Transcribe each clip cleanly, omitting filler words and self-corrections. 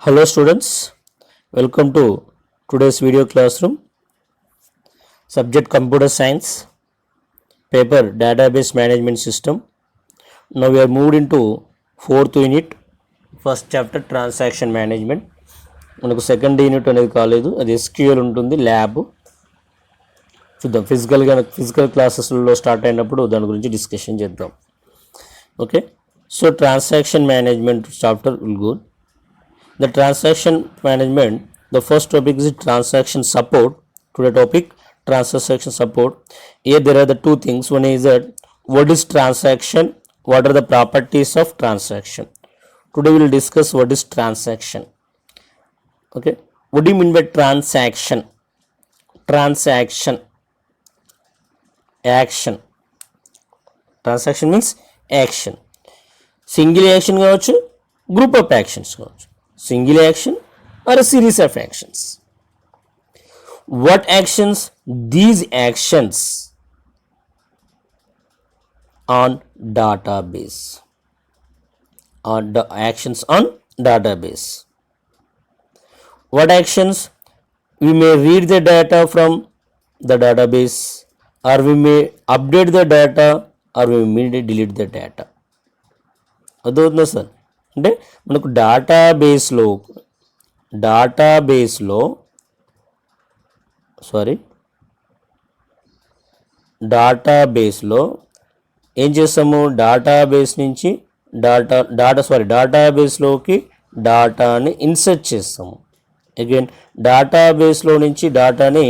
Hello students, welcome to today's video classroom. Subject Computer Science, paper Database Management System. Now we are moved into 4th unit, first chapter Transaction Management. మనకు second unit అనేది కాలేదు, అది SQL ఉంటుంది, lab చూద్దాం. Physical క్లాసెస్లో start అయినప్పుడు దాని గురించి డిస్కషన్ చేద్దాం. Okay, so transaction management chapter will go. The transaction management, the first topic is transaction support. Today topic transaction support. Here there are the two things. One is that what is transaction, what are the properties of transaction. Today we will discuss what is transaction. Okay, what do you mean by transaction? Transaction, action. Transaction means action. Single action కావచ్చు, group of actions కావచ్చు. Single action or a series of actions. What actions? These actions on database. On the actions on database. What actions? We may read the data from the database, or we may update the data, or we may delete the data. అదవుతుందా sir? అంటే మనకు డేటాబేస్లో ఏం చేస్తాము? Database నుంచి డేటాబేస్లోకి డేటాని insert చేస్తాము. Again డేటాబేస్లో నుంచి డేటాని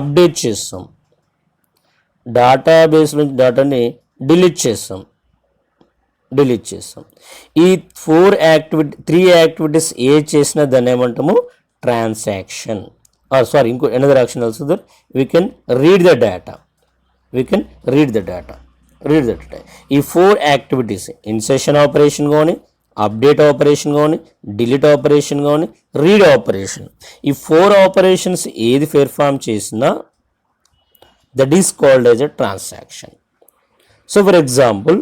అప్డేట్ చేస్తాం. డేటాబేస్ నుంచి డేటాని డిలీట్ చేస్తాం. ఈ 3 యాక్టివిటీస్ ఏ చేసినా దాన్ని ఏమంటాము? ట్రాన్సాక్షన్. ఇంకో another action also that we can read the data. ఈ 4 యాక్టివిటీస్, ఇన్సెషన్ ఆపరేషన్ కానీ, అప్డేట్ ఆపరేషన్ కానీ, డిలీట్ ఆపరేషన్ కానీ, రీడ్ ఆపరేషన్, ఈ 4 ఆపరేషన్స్ ఏది పెర్ఫామ్ చేసినా that is called as a transaction. So for example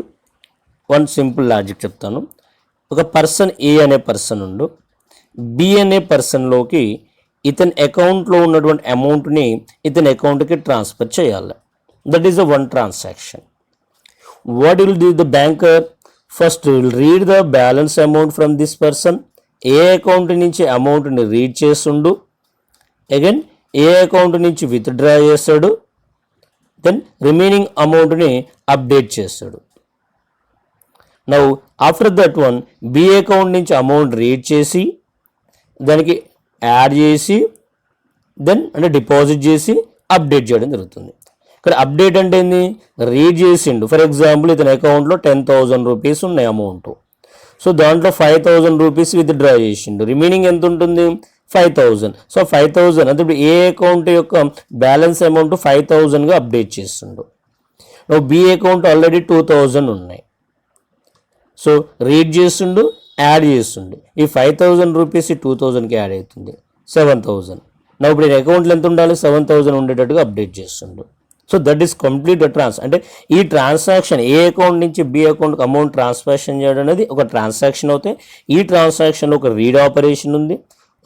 one simple logic చెప్తాను. ఒక person ఏ అనే పర్సన్ ఉండు, బి అనే పర్సన్లోకి ఇతని అకౌంట్లో ఉన్నటువంటి అమౌంట్ని ఇతని అకౌంట్కి ట్రాన్స్ఫర్ చేయాలి. That is the one transaction. What will do the banker? First will read the balance amount from this person. A account నుంచి అమౌంట్ని రీడ్ చేస్తుండు, అగైన్ ఏ అకౌంట్ నుంచి విత్డ్రా చేస్తాడు, దెన్ రిమైనింగ్ అమౌంట్ని అప్డేట్ చేస్తాడు. Now after that one B account నుంచి amount read చేసి దానికి యాడ్ చేసి దెన్ అంటే డిపాజిట్ చేసి అప్డేట్ చేయడం జరుగుతుంది. ఇక్కడ అప్డేట్ అంటే ఏంది? రీడ్ చేసిండు. ఫర్ ఎగ్జాంపుల్ ఇతని అకౌంట్లో 10,000 రూపీస్ ఉన్నాయి అమౌంట్. సో దాంట్లో 5,000 రూపీస్ విత్డ్రా చేసిండు. రిమైనింగ్ ఎంత ఉంటుంది? 5,000. సో 5,000 అంటే ఇప్పుడు ఏ అకౌంట్ యొక్క బ్యాలెన్స్ అమౌంట్ 5,000గా అప్డేట్ చేస్తుండు. బి అకౌంట్ ఆల్రెడీ 2,000 ఉన్నాయి. సో రీడ్ చేస్తుండు, యాడ్ చేస్తుండు. ఈ 5,000 రూపీస్ 2,000కి యాడ్ అవుతుంది, 7,000. నా ఇప్పుడు ఈ అకౌంట్లో ఎంత ఉండాలి? 7,000 ఉండేటట్టుగా అప్డేట్ చేస్తుండు. సో దట్ ఈస్ కంప్లీట్ అంటే ఈ ట్రాన్సాక్షన్ ఏ అకౌంట్ నుంచి బి అకౌంట్కి అమౌంట్ ట్రాన్స్ఫర్షన్ చేయడం అనేది ఒక ట్రాన్సాక్షన్ అవుతాయి. ఈ ట్రాన్సాక్షన్లో ఒక రీడ్ ఆపరేషన్ ఉంది,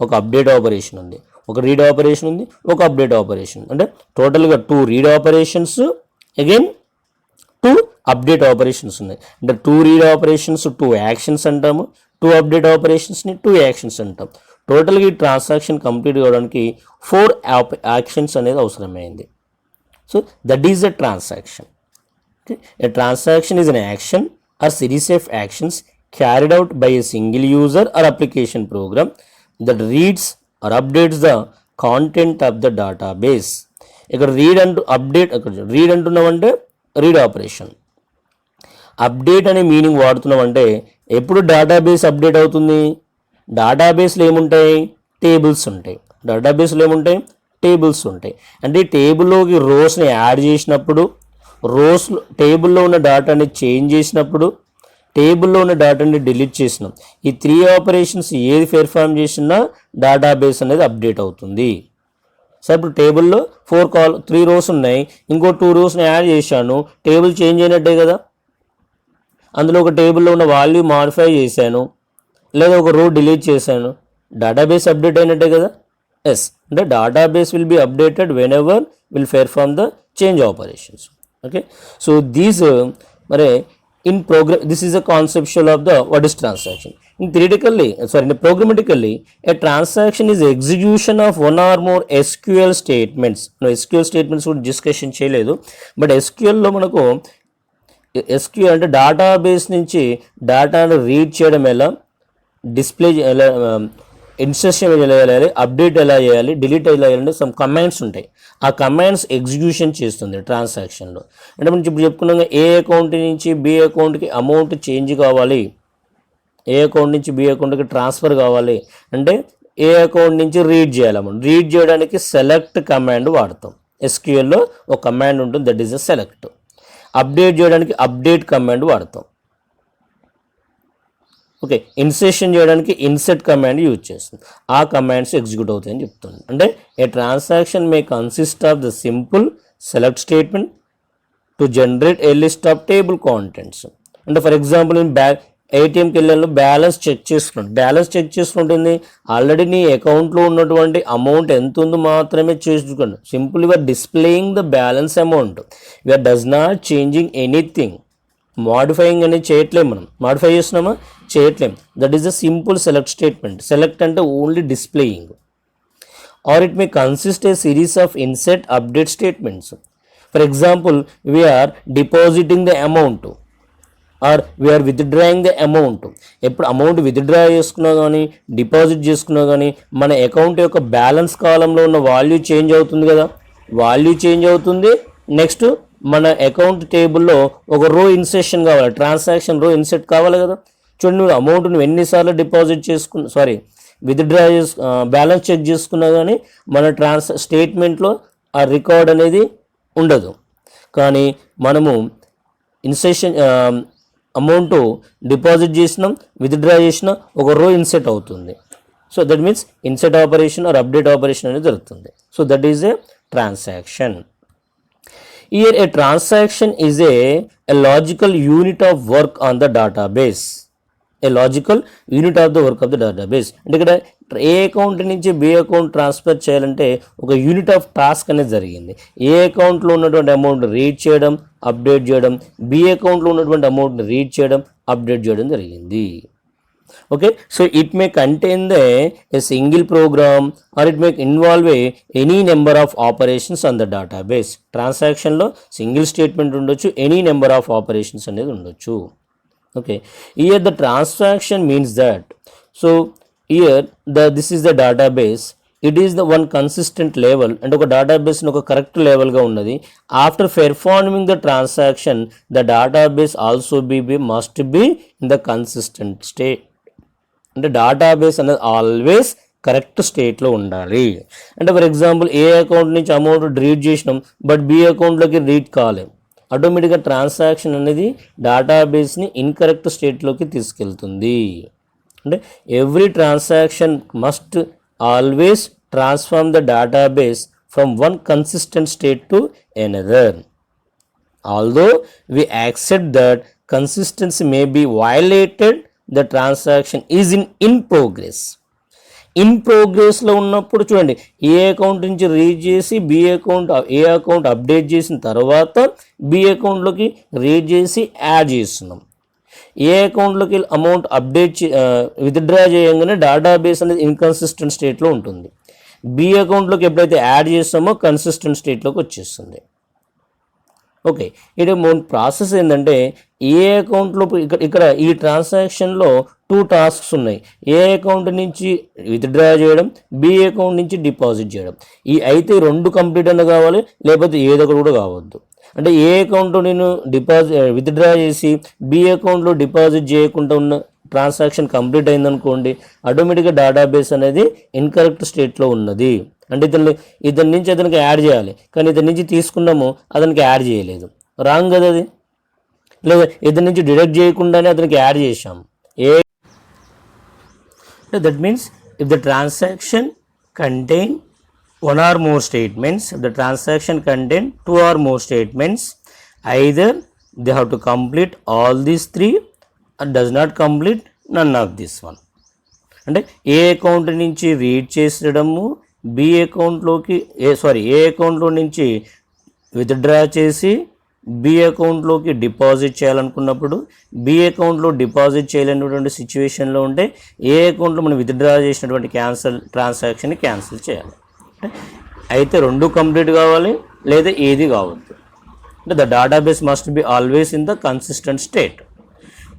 ఒక అప్డేట్ ఆపరేషన్ ఉంది, ఒక రీడ్ ఆపరేషన్ ఉంది, ఒక అప్డేట్ ఆపరేషన్. అంటే టోటల్గా 2 read operations, again 2 update operations ఉన్నాయి. అంటే 2 రీడ్ ఆపరేషన్స్ 2 యాక్షన్స్ అంటాము, 2 అప్డేట్ ఆపరేషన్స్ని 2 యాక్షన్స్ అంటాం. టోటల్గా ఈ ట్రాన్సాక్షన్ కంప్లీట్ కావడానికి 4 యాక్షన్స్ అనేది అవసరమైంది. So that is the transaction. A transaction is an action or series of actions carried out by a single user or application program that reads or updates the content of the database. ఇక్కడ read అంటున్నామంటే read operation. Update అనే meaning వాడుతున్నామంటే ఎప్పుడు database update అవుతుంది? డేటాబేస్లో ఏముంటాయి? Tables ఉంటాయి. అంటే టేబుల్లోకి రోస్ని add చేసినప్పుడు, టేబుల్లో ఉన్న డేటాని చేంజ్ చేసినప్పుడు, టేబుల్లో ఉన్న డేటాని డిలీట్ చేసినాం. ఈ 3 ఆపరేషన్స్ ఏది పెర్ఫామ్ చేసినా డేటాబేస్ అనేది అప్డేట్ అవుతుంది. సార్ ఇప్పుడు టేబుల్లో 3 రోస్ ఉన్నాయి, ఇంకో 2 రోస్ని యాడ్ చేశాను, టేబుల్ చేంజ్ అయినట్టే కదా. అందులో ఒక టేబుల్లో ఉన్న వాల్యూ మాడిఫై చేశాను, లేదా ఒక రో డిలీట్ చేశాను, డేటాబేస్ అప్డేట్ అయినట్టే కదా. ఎస్, అంటే database will be updated when ever will perform the change operations. Okay, so these మరి in program, this is a conceptual of the what is transaction. In programmatically, a transaction is execution of one or more SQL statements. No, SQL statements would discussion చేయలేదు, but SQL లో మనకు SQL అంటే database నుంచి డేటాను read చేయడం ఎలా, display ఎలా, insertion ఎలా చేయాలి, అప్డేట్ ఎలా చేయాలి, డిలీట్ ఎలా చేయాలంటే సమ్ కమాండ్స్ ఉంటాయి. ఆ కమాండ్స్ ఎగ్జిక్యూషన్ చేస్తుంది ట్రాన్సాక్షన్లో. అంటే మనం ఇప్పుడు చెప్పుకున్నాం, ఏ అకౌంట్ నుంచి బి అకౌంట్కి అమౌంట్ చేంజ్ కావాలి, ఏ అకౌంట్ నుంచి బి అకౌంట్కి ట్రాన్స్ఫర్ కావాలి అంటే ఏ అకౌంట్ నుంచి రీడ్ చేయాలి. అమౌంట్ రీడ్ చేయడానికి సెలెక్ట్ కమాండ్ వాడతాం. SQLలో ఒక కమాండ్ ఉంటుంది, that is a select. Update చేయడానికి అప్డేట్ కమాండ్ వాడతాం. ఓకే, ఇన్సర్షన్ చేయడానికి ఇన్సెట్ కమాండ్ యూజ్ చేస్తుంది. ఆ కమాండ్స్ ఎగ్జిక్యూట్ అవుతాయని చెప్తుంది. అంటే a transaction may consist of the simple select statement to generate a list of table contents. అంటే ఫర్ ఎగ్జాంపుల్ నేను ATMకి వెళ్ళాను, బ్యాలెన్స్ చెక్ చేసుకుంటుంది. ఆల్రెడీ నీ అకౌంట్లో ఉన్నటువంటి అమౌంట్ ఎంత ఉందో మాత్రమే చేసుకోండి. Simple you're displaying the balance amount, you're does not changing anything. Modifying అనేది చేయట్లేము, మనం మోడిఫై చేస్తున్నామా, చేయట్లేము. That is the simple select statement. Select అంటే only displaying. Or it may consist a series of insert update statements. For example, we're depositing the amount or we're withdrawing the amount. ఎప్పుడు amount withdraw చేసుకున్నా కానీ deposit చేసుకున్నా కానీ మన account యొక్క balance కాలంలో ఉన్న వాల్యూ చేంజ్ అవుతుంది కదా, వాల్యూ చేంజ్ అవుతుంది. నెక్స్ట్ మన అకౌంట్ టేబుల్లో ఒక రో ఇన్సెషన్ కావాలి, ట్రాన్సాక్షన్ రో ఇన్సెట్ కావాలి కదా. చూడండి, నువ్వు అమౌంట్ నువ్వు ఎన్నిసార్లు డిపాజిట్ విత్డ్రా బ్యాలెన్స్ చెక్ చేసుకున్నా కానీ మన స్టేట్మెంట్లో ఆ రికార్డ్ అనేది ఉండదు. కానీ మనము ఇన్సెషన్ అమౌంట్ డిపాజిట్ చేసినాం, విత్డ్రా చేసినా ఒక రో ఇన్సెట్ అవుతుంది. So that means insert operation or update operation అనేది జరుగుతుంది. So that is a transaction. Here a transaction is a logical unit of work on the database. A logical unit of the work of the database. అంటే ఇక్కడ A account నుంచి B account transfer చేయాలంటే ఒక unit of task అనేది జరిగింది. ఏ అకౌంట్లో ఉన్నటువంటి amount read చేయడం, అప్డేట్ చేయడం, బి అకౌంట్లో ఉన్నటువంటి అమౌంట్ని రీడ్ చేయడం, అప్డేట్ చేయడం జరిగింది. Okay, so it may contain a single program or it may involve any number of operations on the database. Transaction లో సింగిల్ స్టేట్మెంట్ ఉండొచ్చు, ఎనీ నెంబర్ ఆఫ్ ఆపరేషన్స్ అనేది ఉండొచ్చు. Okay, here the transaction means that, so here this is the database, it is the one consistent level, అంటే ఒక database ఒక correct లెవెల్గా ఉన్నది. After performing the transaction the database also must be in the consistent state. అంటే database అనేది always correct స్టేట్లో ఉండాలి. అంటే ఫర్ ఎగ్జాంపుల్ ఏ అకౌంట్ నుంచి అమౌంట్ రీడ్ చేసినాం బట్ బి అకౌంట్లోకి రీడ్ కాలేదు, ఆటోమేటిక్గా ట్రాన్సాక్షన్ అనేది డేటాబేస్ని ఇన్కరెక్ట్ స్టేట్లోకి తీసుకెళ్తుంది. అంటే every transaction must always transform the database from one consistent state to another. Although we accept that consistency may be violated, the transaction is in progress. In ప్రోగ్రెస్లో ఉన్నప్పుడు చూడండి, ఏ అకౌంట్ నుంచి రీడ్ చేసి ఏ account update చేసిన తర్వాత B అకౌంట్లోకి read చేసి add చేస్తున్నాం. ఏ అకౌంట్లోకి అమౌంట్ విత్డ్రా చేయగానే డేటాబేస్ అనేది ఇన్కన్సిస్టెంట్ స్టేట్లో ఉంటుంది. బి అకౌంట్లోకి ఎప్పుడైతే యాడ్ చేస్తామో కన్సిస్టెంట్ స్టేట్లోకి వచ్చేస్తుంది. ఓకే, ఇది ప్రాసెస్ ఏంటంటే ఏ అకౌంట్లో ఇక్కడ ఈ ట్రాన్సాక్షన్లో 2 టాస్క్స్ ఉన్నాయి. ఏ అకౌంట్ నుంచి విత్డ్రా చేయడం, బి అకౌంట్ నుంచి డిపాజిట్ చేయడం. ఈ అయితే 2 కంప్లీట్ అయినా కావాలి, లేకపోతే ఏదో ఒకటి కూడా కావద్దు. అంటే ఏ అకౌంట్లో నేను విత్డ్రా చేసి బి అకౌంట్లో డిపాజిట్ చేయకుండా ఉన్న ట్రాన్సాక్షన్ కంప్లీట్ అయిందనుకోండి, ఆటోమేటిక్గా డేటాబేస్ అనేది ఇన్కరెక్ట్ స్టేట్లో ఉన్నది. అంటే ఇతని నుంచి అతనికి యాడ్ చేయాలి, కానీ ఇతని నుంచి తీసుకున్నాము అతనికి యాడ్ చేయలేదు, రాంగ్ కదా అది. లేదా ఇతని నుంచి డిడక్ట్ చేయకుండానే అతనికి యాడ్ చేసాము. That means if the transaction contain 1 or more statements, if the transaction contain 2 or more statements, either they have to complete all these 3 or does not complete none of this one. అంటే A account నుంచి read చేసడము, B అకౌంట్లోకి ఏ అకౌంట్లో నుంచి withdraw చేసి B అకౌంట్లోకి deposit చేయాలనుకున్నప్పుడు B అకౌంట్లో deposit చేయలేనటువంటి సిచ్యువేషన్లో ఉంటే ఏ అకౌంట్లో మనం విత్డ్రా చేసినటువంటి ట్రాన్సాక్షన్ని క్యాన్సిల్ చేయాలి. అయితే రెండు కంప్లీట్ కావాలి లేదా ఏది కావద్దు. అంటే the database must be always in the consistent state.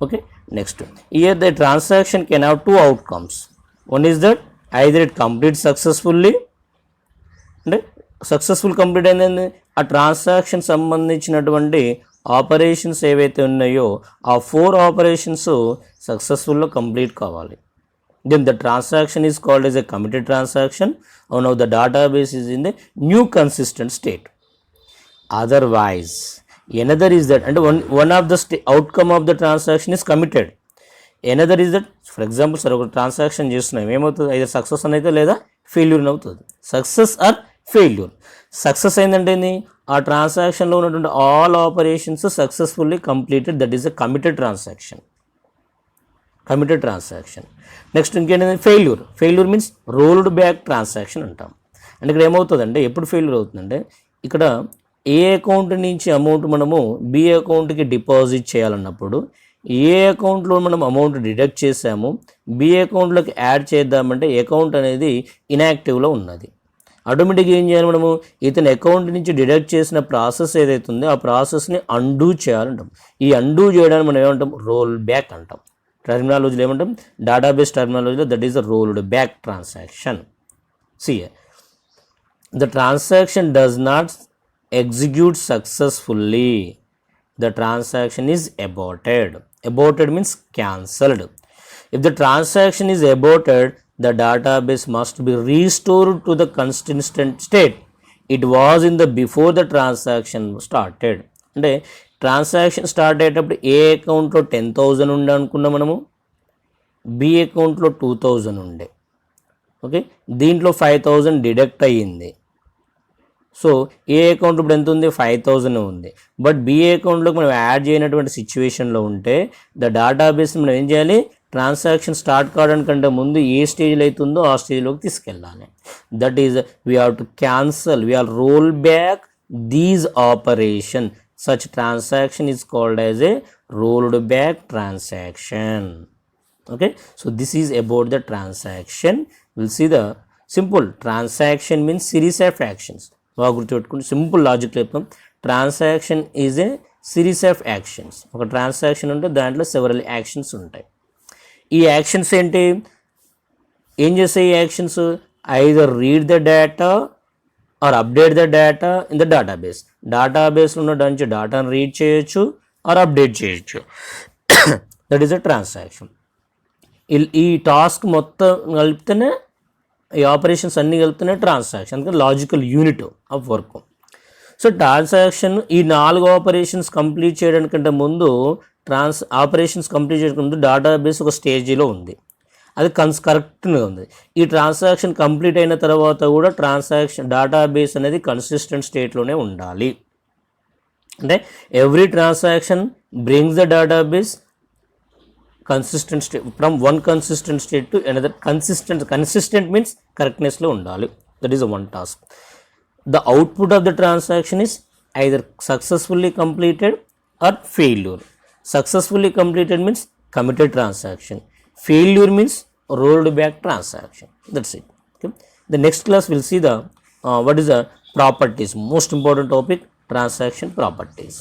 Okay, next here the transaction can have 2 outcomes. One is that either it complete successfully, అంటే సక్సెస్ఫుల్ కంప్లీట్ అయింది, ఆ ట్రాన్సాక్షన్ సంబంధించినటువంటి ఆపరేషన్స్ ఏవైతే ఉన్నాయో ఆ 4 ఆపరేషన్స్ సక్సెస్ఫుల్లో కంప్లీట్ కావాలి. Then the transaction is called as a committed transaction. Now the database is in the new consistent state. Otherwise another is that, అంటే one of the outcome of the transaction is committed. Another is that, for example sir ఒక transaction చేస్తున్నాం, ఏమవుతుంది, అయితే success అని అయితే లేదా failure అవుతుంది. Success or failure. Success అయిందంటే ఆ ట్రాన్సాక్షన్లో ఉన్నటువంటి all operations successfully completed, that is a committed transaction. Committed transaction. Next ఇంకేంటంటే failure. Failure means rolled back transaction అంటాం. అంటే ఇక్కడ ఏమవుతుందంటే ఎప్పుడు ఫెయిల్యూర్ అవుతుందంటే ఇక్కడ ఏ అకౌంట్ నుంచి అమౌంట్ మనము బి అకౌంట్కి డిపాజిట్ చేయాలన్నప్పుడు ఏ అకౌంట్లో మనం అమౌంట్ డిడక్ట్ చేసాము బి అకౌంట్లోకి యాడ్ చేద్దామంటే అకౌంట్ అనేది ఇన్యాక్టివ్లో ఉన్నది. ఆటోమేటిక్గా ఏం చేయాలి, మనము ఇతని అకౌంట్ నుంచి డిడక్ట్ చేసిన ప్రాసెస్ ఏదైతే ఉందో ఆ ప్రాసెస్ని అండూ చేయాలంటాం. ఈ అండూ చేయడానికి మనం ఏమంటాం, రోల్ బ్యాక్ అంటాం. టర్మినాలజీలో ఏమంటాం, డేటాబేస్ టర్మినాలజీలో that is the rolled back transaction. See, the transaction does not execute successfully. The transaction is aborted. Aborted means cancelled. If the transaction is aborted, the database must be restored to the consistent state it was in the before the transaction started. అంటే transaction start అయ్యేటప్పుడు ఏ అకౌంట్లో 10,000 ఉండే అనుకున్నాం మనము, B అకౌంట్లో 2,000 ఉండే. Okay, దీంట్లో 5,000 deduct అయ్యింది. సో ఏ అకౌంట్ ఇప్పుడు ఎంత ఉంది, 5,000 ఉంది. బట్ బిఏ అకౌంట్లోకి మనం యాడ్ చేయనటువంటి సిచ్యువేషన్లో ఉంటే ద డేటాబేస్ని మనం ఏం చేయాలి, ట్రాన్సాక్షన్ స్టార్ట్ కావడానికంటే ముందు ఏ స్టేజ్లో అవుతుందో ఆ స్టేజ్లోకి తీసుకెళ్ళాలి. That is we have to cancel, we have roll back these operation. Such transaction is called as a rolled back transaction. Okay, so this is about the transaction. We'll see the simple transaction means series of actions. బాగా గుర్తుపెట్టుకోండి, simple logic చెప్తాం. Transaction is a series of actions. ఒక transaction ఉంటే దాంట్లో several actions ఉంటాయి. ఈ actions ఏంటి, ఏం చేస్తాయి ఈ actions, either read the data or update the data in the database. డేటాబేస్లో ఉన్న నుంచి డేటాను రీడ్ చేయొచ్చు ఆర్ అప్డేట్ చేయొచ్చు. That is a transaction. ఈ టాస్క్ మొత్తం కలిపితేనే, ఈ ఆపరేషన్స్ అన్నీ కలిపితేనే ట్రాన్సాక్షన్, అందుకని logical unit of work. So transaction ఈ 4 ఆపరేషన్స్ కంప్లీట్ చేయడానికంటే ముందు ఆపరేషన్స్ కంప్లీట్ చేయడానికి ముందు డేటాబేస్ ఒక స్టేజీలో ఉంది, అది కరెక్ట్గా ఉంది. ఈ ట్రాన్సాక్షన్ కంప్లీట్ అయిన తర్వాత కూడా డేటాబేస్ అనేది కన్సిస్టెంట్ స్టేట్లోనే ఉండాలి. అంటే every transaction brings the database consistent state from one consistent state to another. Consistent means correctness lo undali. That is one task. The output of the transaction is either successfully completed or failure. Successfully completed means committed transaction. Failure means rolled back transaction. That's it. Okay. The next class we'll see the what is the properties, most important topic, transaction properties.